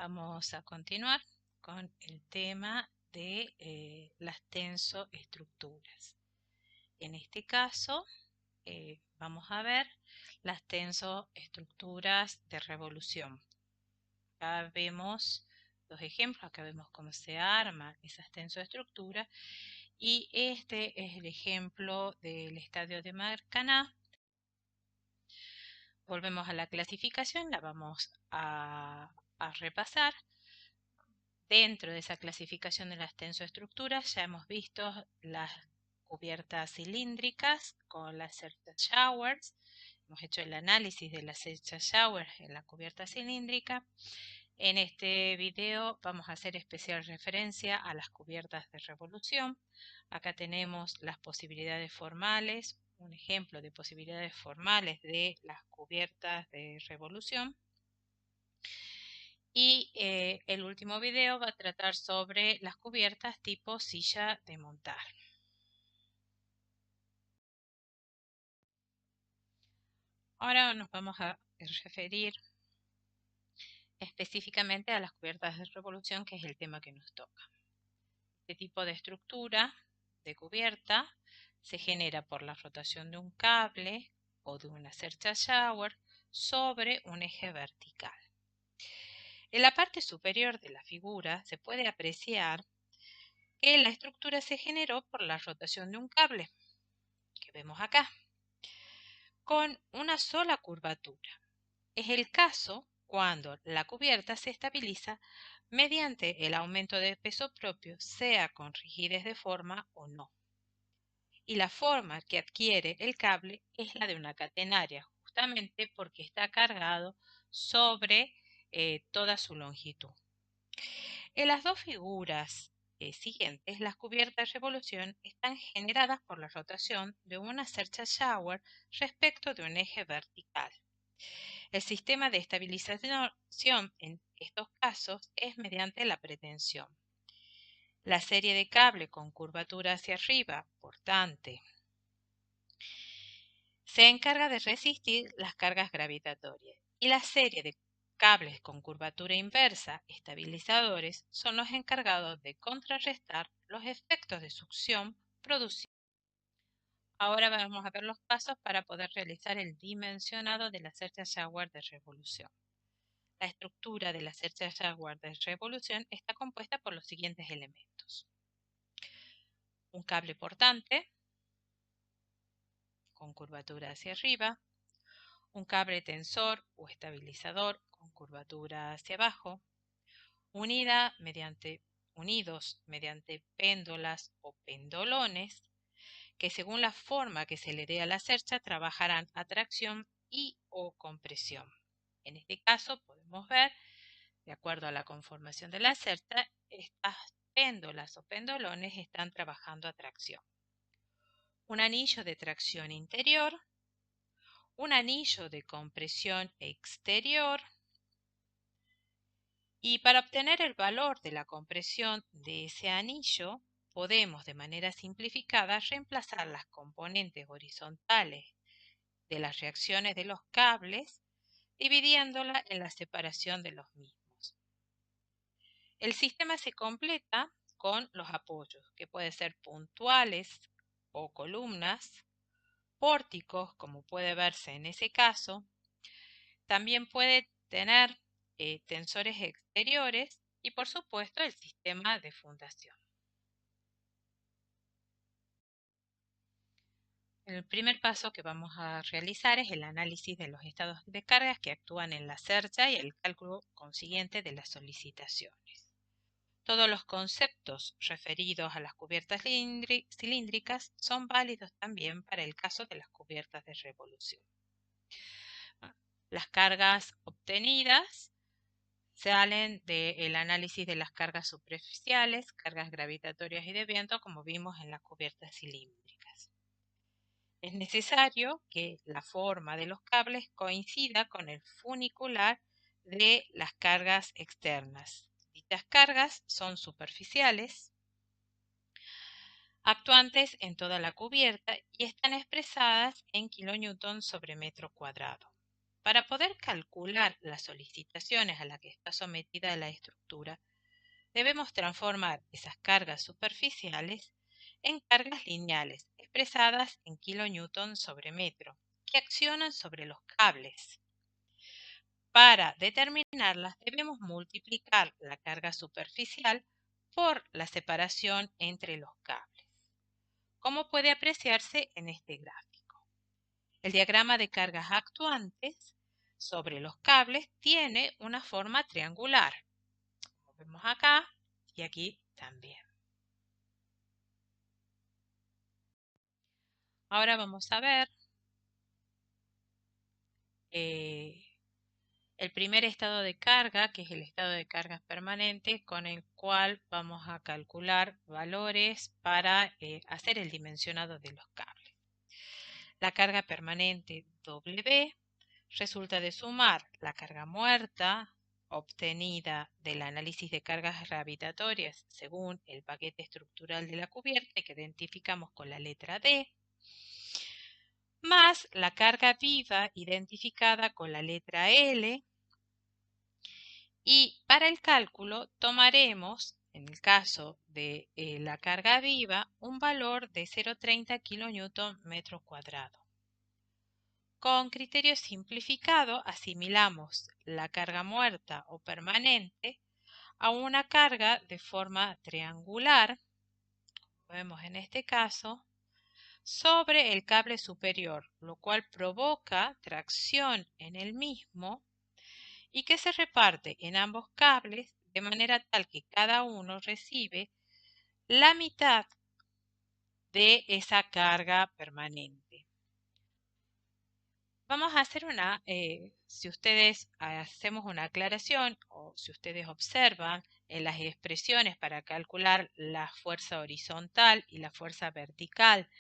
Vamos a continuar con el tema de las tensoestructuras. En este caso, vamos a ver las tensoestructuras de revolución. Acá vemos dos ejemplos, acá vemos cómo se arman esas tensoestructuras y este es el ejemplo del estadio de Marcaná. Volvemos a la clasificación, la vamos a repasar. Dentro de esa clasificación de las tensoestructuras ya hemos visto las cubiertas cilíndricas con las surface showers. Hemos hecho el análisis de las surface showers en la cubierta cilíndrica. En este video vamos a hacer especial referencia a las cubiertas de revolución. Acá tenemos las posibilidades formales, un ejemplo de posibilidades formales de las cubiertas de revolución. Y el último video va a tratar sobre las cubiertas tipo silla de montar. Ahora nos vamos a referir específicamente a las cubiertas de revolución, que es el tema que nos toca. Este tipo de estructura de cubierta se genera por la rotación de un cable o de una cercha shower sobre un eje vertical. En la parte superior de la figura se puede apreciar que la estructura se generó por la rotación de un cable, que vemos acá, con una sola curvatura. Es el caso cuando la cubierta se estabiliza mediante el aumento de peso propio, sea con rigidez de forma o no. Y la forma que adquiere el cable es la de una catenaria, justamente porque está cargado sobre toda su longitud. En las dos figuras siguientes, las cubiertas de revolución están generadas por la rotación de una cercha shower respecto de un eje vertical. El sistema de estabilización en estos casos es mediante la pretensión. La serie de cable con curvatura hacia arriba, portante, se encarga de resistir las cargas gravitatorias, y la serie de cables con curvatura inversa, estabilizadores, son los encargados de contrarrestar los efectos de succión producidos. Ahora vamos a ver los pasos para poder realizar el dimensionado de la cercha shower de revolución. La estructura de la cercha shower de revolución está compuesta por los siguientes elementos: un cable portante con curvatura hacia arriba, un cable tensor o estabilizador con curvatura hacia abajo, unidos mediante péndolas o pendolones, que según la forma que se le dé a la cercha trabajarán a tracción y o compresión. En este caso podemos ver, de acuerdo a la conformación de la cercha, estas péndolas o pendolones están trabajando a tracción. Un anillo de tracción interior, un anillo de compresión exterior, y para obtener el valor de la compresión de ese anillo, podemos de manera simplificada reemplazar las componentes horizontales de las reacciones de los cables, dividiéndola en la separación de los mismos. El sistema se completa con los apoyos, que pueden ser puntuales o columnas, pórticos, como puede verse en ese caso. También puede tener tensores exteriores y, por supuesto, el sistema de fundación. El primer paso que vamos a realizar es el análisis de los estados de cargas que actúan en la cercha y el cálculo consiguiente de las solicitaciones. Todos los conceptos referidos a las cubiertas cilíndricas son válidos también para el caso de las cubiertas de revolución. Las cargas obtenidas salen del análisis de las cargas superficiales, cargas gravitatorias y de viento, como vimos en las cubiertas cilíndricas. Es necesario que la forma de los cables coincida con el funicular de las cargas externas. Dichas cargas son superficiales, actuantes en toda la cubierta y están expresadas en kilonewton sobre metro cuadrado. Para poder calcular las solicitaciones a las que está sometida la estructura, debemos transformar esas cargas superficiales en cargas lineales, expresadas en kilonewton sobre metro, que accionan sobre los cables. Para determinarlas debemos multiplicar la carga superficial por la separación entre los cables, como puede apreciarse en este gráfico. El diagrama de cargas actuantes sobre los cables tiene una forma triangular, como vemos acá y aquí también. Ahora vamos a ver el primer estado de carga, que es el estado de cargas permanente, con el cual vamos a calcular valores para hacer el dimensionado de los cables. La carga permanente W resulta de sumar la carga muerta obtenida del análisis de cargas gravitatorias según el paquete estructural de la cubierta, que identificamos con la letra D, más la carga viva identificada con la letra L. Y para el cálculo tomaremos, en el caso de la carga viva, un valor de 0,30 kN metro cuadrado. Con criterio simplificado asimilamos la carga muerta o permanente a una carga de forma triangular, como vemos en este caso, sobre el cable superior, lo cual provoca tracción en el mismo y que se reparte en ambos cables de manera tal que cada uno recibe la mitad de esa carga permanente. Vamos a hacer si ustedes hacemos una aclaración o si ustedes observan en las expresiones para calcular la fuerza horizontal y la fuerza vertical,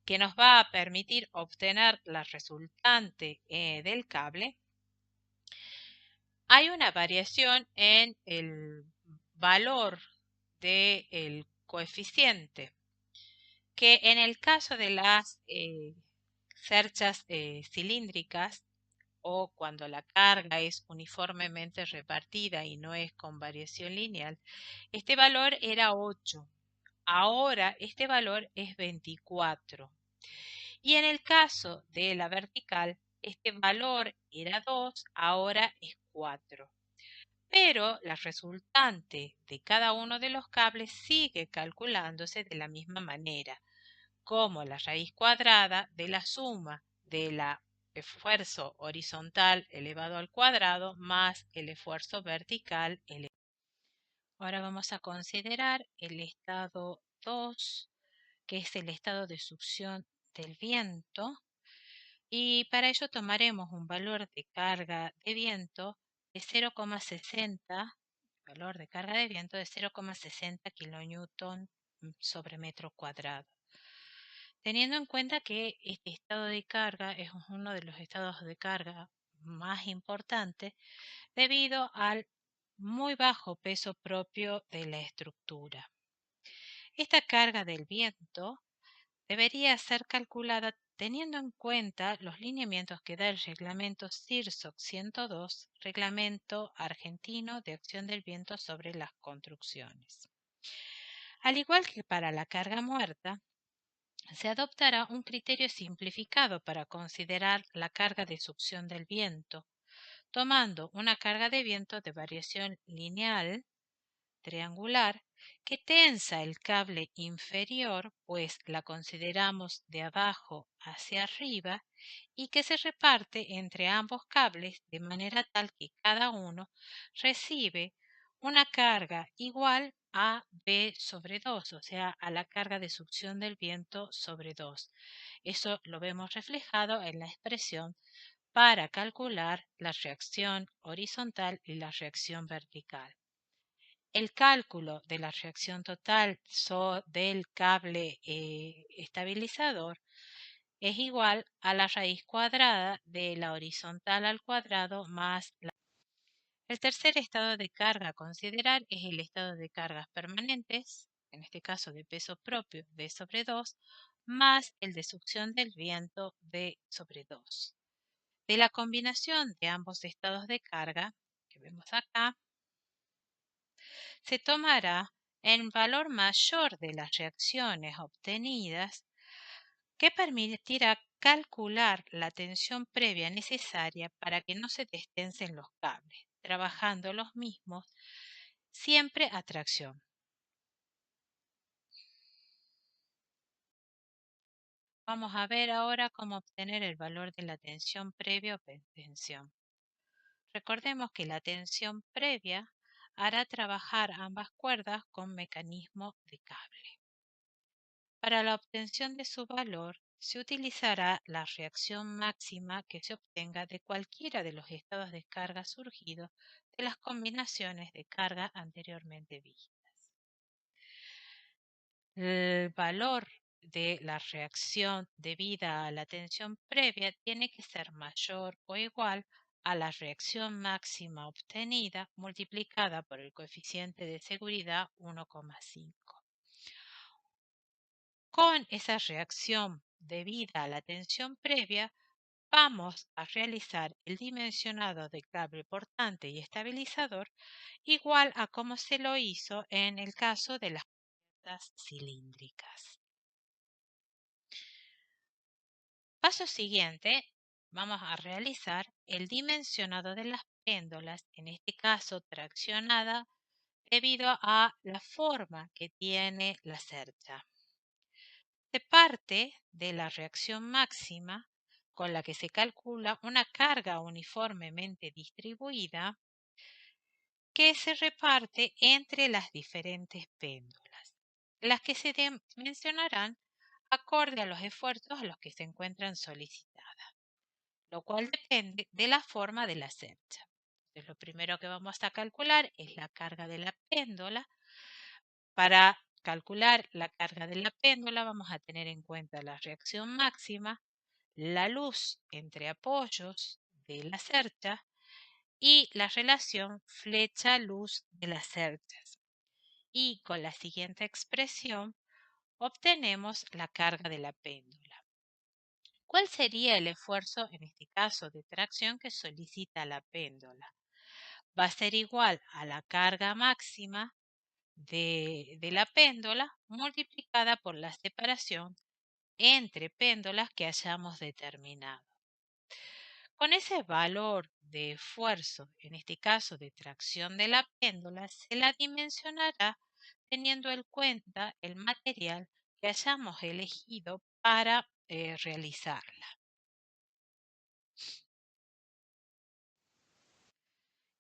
que nos va a permitir obtener la resultante del cable, hay una variación en el valor del coeficiente, que en el caso de las cerchas cilíndricas, o cuando la carga es uniformemente repartida y no es con variación lineal, este valor era 8. Ahora este valor es 24. Y en el caso de la vertical, este valor era 2, ahora es 4. Pero la resultante de cada uno de los cables sigue calculándose de la misma manera, como la raíz cuadrada de la suma del esfuerzo horizontal elevado al cuadrado más el esfuerzo vertical elevado. Ahora vamos a considerar el estado 2, que es el estado de succión del viento, y para ello tomaremos un valor de carga de viento de 0,60, valor de carga de viento de 0,60 kN sobre metro cuadrado. Teniendo en cuenta que este estado de carga es uno de los estados de carga más importantes debido al muy bajo peso propio de la estructura. Esta carga del viento debería ser calculada teniendo en cuenta los lineamientos que da el reglamento CIRSOC 102, Reglamento Argentino de Acción del Viento sobre las Construcciones. Al igual que para la carga muerta, se adoptará un criterio simplificado para considerar la carga de succión del viento, tomando una carga de viento de variación lineal triangular que tensa el cable inferior, pues la consideramos de abajo hacia arriba, y que se reparte entre ambos cables de manera tal que cada uno recibe una carga igual a B sobre 2, o sea, a la carga de succión del viento sobre 2. Eso lo vemos reflejado en la expresión para calcular la reacción horizontal y la reacción vertical. El cálculo de la reacción total del cable estabilizador es igual a la raíz cuadrada de la horizontal al cuadrado más la... El tercer estado de carga a considerar es el estado de cargas permanentes, en este caso de peso propio B sobre 2, más el de succión del viento B sobre 2. De la combinación de ambos estados de carga, que vemos acá, se tomará el valor mayor de las reacciones obtenidas que permitirá calcular la tensión previa necesaria para que no se destensen los cables, trabajando los mismos siempre a tracción. Vamos a ver ahora cómo obtener el valor de la tensión previa o tensión. Recordemos que la tensión previa hará trabajar ambas cuerdas con mecanismo de cable. Para la obtención de su valor, se utilizará la reacción máxima que se obtenga de cualquiera de los estados de carga surgidos de las combinaciones de carga anteriormente vistas. El valor de la reacción debida a la tensión previa tiene que ser mayor o igual a la reacción máxima obtenida multiplicada por el coeficiente de seguridad 1,5. Con esa reacción debida a la tensión previa, vamos a realizar el dimensionado de cable portante y estabilizador igual a como se lo hizo en el caso de las puertas cilíndricas. Paso siguiente, vamos a realizar el dimensionado de las péndolas, en este caso traccionada, debido a la forma que tiene la cercha. Se parte de la reacción máxima con la que se calcula una carga uniformemente distribuida que se reparte entre las diferentes péndulas, las que se dimensionarán acorde a los esfuerzos a los que se encuentran solicitadas, lo cual depende de la forma de la cercha. Entonces, lo primero que vamos a calcular es la carga de la péndola. Para calcular la carga de la péndola vamos a tener en cuenta la reacción máxima, la luz entre apoyos de la cercha y la relación flecha-luz de las cerchas. Y con la siguiente expresión obtenemos la carga de la péndola. ¿Cuál sería el esfuerzo en este caso de tracción que solicita la péndola? Va a ser igual a la carga máxima de la péndola multiplicada por la separación entre péndolas que hayamos determinado. Con ese valor de esfuerzo, en este caso de tracción de la péndola, se la dimensionará teniendo en cuenta el material que hayamos elegido para realizarla.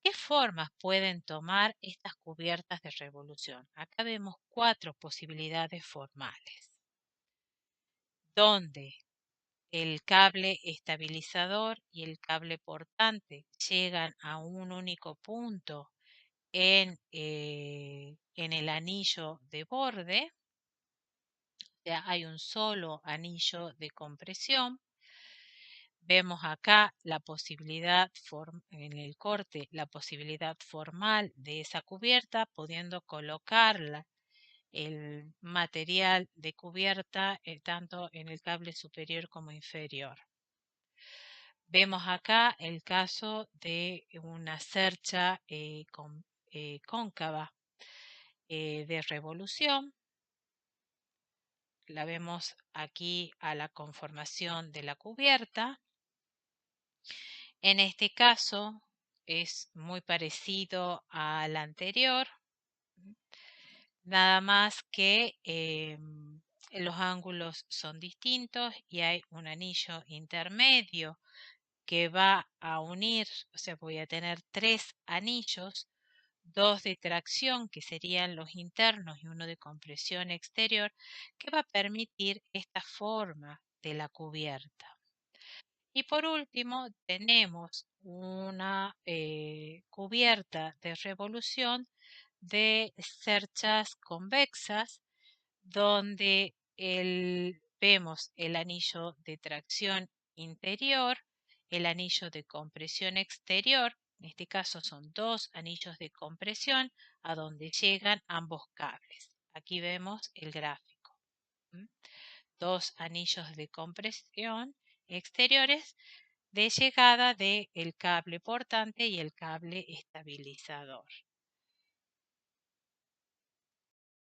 ¿Qué formas pueden tomar estas cubiertas de revolución? Acá vemos 4 posibilidades formales, donde el cable estabilizador y el cable portante llegan a un único punto en el anillo de borde, o sea, hay un solo anillo de compresión. Vemos acá la posibilidad, en el corte, la posibilidad formal de esa cubierta, pudiendo colocarla el material de cubierta tanto en el cable superior como inferior. Vemos acá el caso de una cercha cóncava de revolución. La vemos aquí a la conformación de la cubierta. En este caso es muy parecido al anterior, nada más que los ángulos son distintos y hay un anillo intermedio que va a unir, o sea, voy a tener 3 anillos, 2 de tracción que serían los internos y uno de compresión exterior, que va a permitir esta forma de la cubierta. Y por último tenemos una cubierta de revolución de cerchas convexas donde vemos el anillo de tracción interior, el anillo de compresión exterior, en este caso son 2 anillos de compresión a donde llegan ambos cables. Aquí vemos el gráfico. 2 anillos de compresión exteriores de llegada del cable portante y el cable estabilizador.